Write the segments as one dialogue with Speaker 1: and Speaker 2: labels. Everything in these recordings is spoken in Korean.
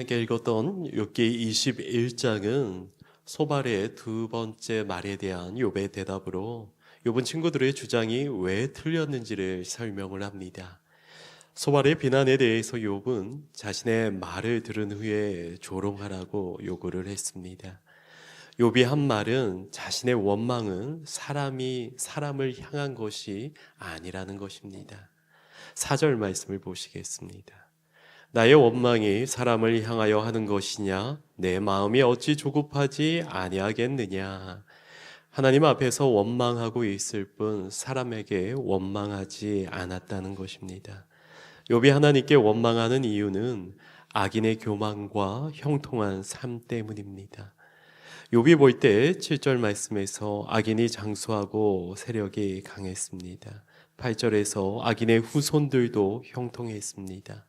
Speaker 1: 함께 읽었던 욥기 21장은 소발의 두 번째 말에 대한 욥의 대답으로 욥은 친구들의 주장이 왜 틀렸는지를 설명을 합니다. 소발의 비난에 대해서 욥은 자신의 말을 들은 후에 조롱하라고 요구를 했습니다. 욥이 한 말은 자신의 원망은 사람이 사람을 향한 것이 아니라는 것입니다. 4절 말씀을 보시겠습니다. 나의 원망이 사람을 향하여 하는 것이냐? 내 마음이 어찌 조급하지 아니하겠느냐? 하나님 앞에서 원망하고 있을 뿐 사람에게 원망하지 않았다는 것입니다. 욥이 하나님께 원망하는 이유는 악인의 교만과 형통한 삶 때문입니다. 욥이 볼 때 7절 말씀에서 악인이 장수하고 세력이 강했습니다. 8절에서 악인의 후손들도 형통했습니다.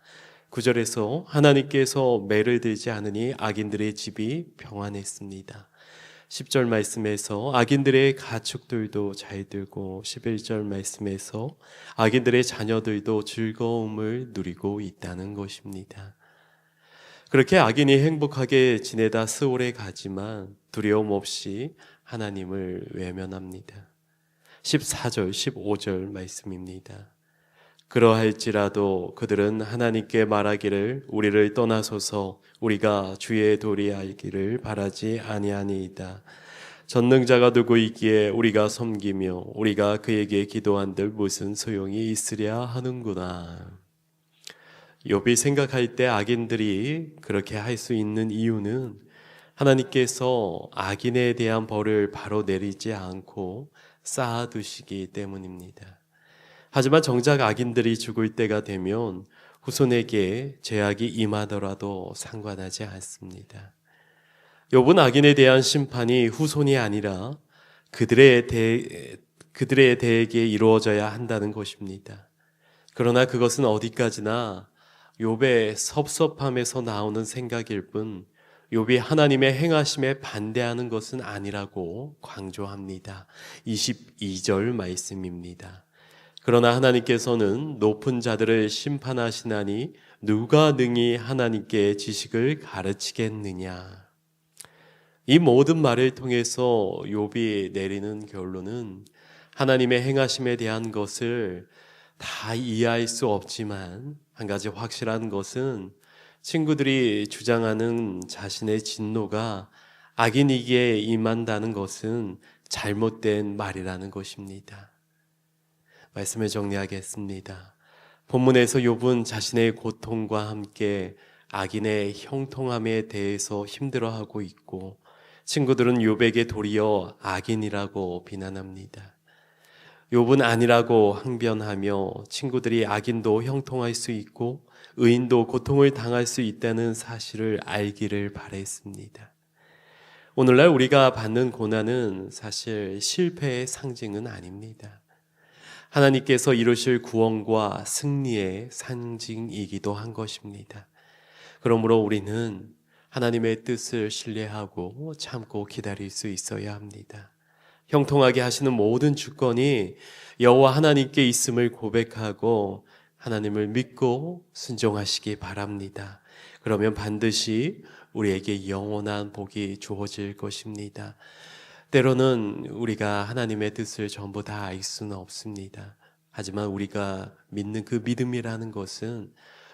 Speaker 1: 9절에서 하나님께서 매를 들지 않으니 악인들의 집이 평안했습니다. 10절 말씀에서 악인들의 가축들도 잘 들고 11절 말씀에서 악인들의 자녀들도 즐거움을 누리고 있다는 것입니다. 그렇게 악인이 행복하게 지내다 스올에 가지만 두려움 없이 하나님을 외면합니다. 14절, 15절 말씀입니다. 그러할지라도 그들은 하나님께 말하기를 우리를 떠나소서 우리가 주의 도리 알기를 바라지 아니하니이다. 전능자가 누구이기에 우리가 섬기며 우리가 그에게 기도한들 무슨 소용이 있으랴 하는구나. 욥이 생각할 때 악인들이 그렇게 할 수 있는 이유는 하나님께서 악인에 대한 벌을 바로 내리지 않고 쌓아두시기 때문입니다. 하지만 정작 악인들이 죽을 때가 되면 후손에게 죄악이 임하더라도 상관하지 않습니다. 욥은 악인에 대한 심판이 후손이 아니라 그들의 대에게 이루어져야 한다는 것입니다. 그러나 그것은 어디까지나 욥의 섭섭함에서 나오는 생각일 뿐 욥이 하나님의 행하심에 반대하는 것은 아니라고 강조합니다. 22절 말씀입니다. 그러나 하나님께서는 높은 자들을 심판하시나니 누가 능히 하나님께 지식을 가르치겠느냐. 이 모든 말을 통해서 욥이 내리는 결론은 하나님의 행하심에 대한 것을 다 이해할 수 없지만 한 가지 확실한 것은 친구들이 주장하는 자신의 진노가 악인에게 임한다는 것은 잘못된 말이라는 것입니다. 말씀을 정리하겠습니다. 본문에서 욥은 자신의 고통과 함께 악인의 형통함에 대해서 힘들어하고 있고 친구들은 욥에게 도리어 악인이라고 비난합니다. 욥은 아니라고 항변하며 친구들이 악인도 형통할 수 있고 의인도 고통을 당할 수 있다는 사실을 알기를 바랬습니다. 오늘날 우리가 받는 고난은 사실 실패의 상징은 아닙니다. 하나님께서 이루실 구원과 승리의 상징이기도 한 것입니다. 그러므로 우리는 하나님의 뜻을 신뢰하고 참고 기다릴 수 있어야 합니다. 형통하게 하시는 모든 주권이 여호와 하나님께 있음을 고백하고 하나님을 믿고 순종하시기 바랍니다. 그러면 반드시 우리에게 영원한 복이 주어질 것입니다. 때로는 우리가 하나님의 뜻을 전부 다 알 수는 없습니다. 하지만 우리가 믿는 그 믿음이라는 것은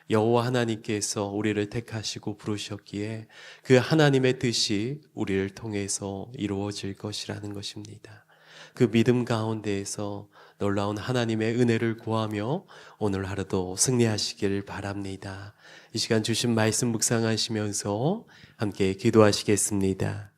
Speaker 1: 여호와 하나님께서 우리를 택하시고 부르셨기에 그 하나님의 뜻이 우리를 통해서 이루어질 것이라는 것입니다. 그 믿음 가운데에서 놀라운 하나님의 은혜를 구하며 오늘 하루도 승리하시기를 바랍니다. 이 시간 주신 말씀 묵상하시면서 함께 기도하시겠습니다.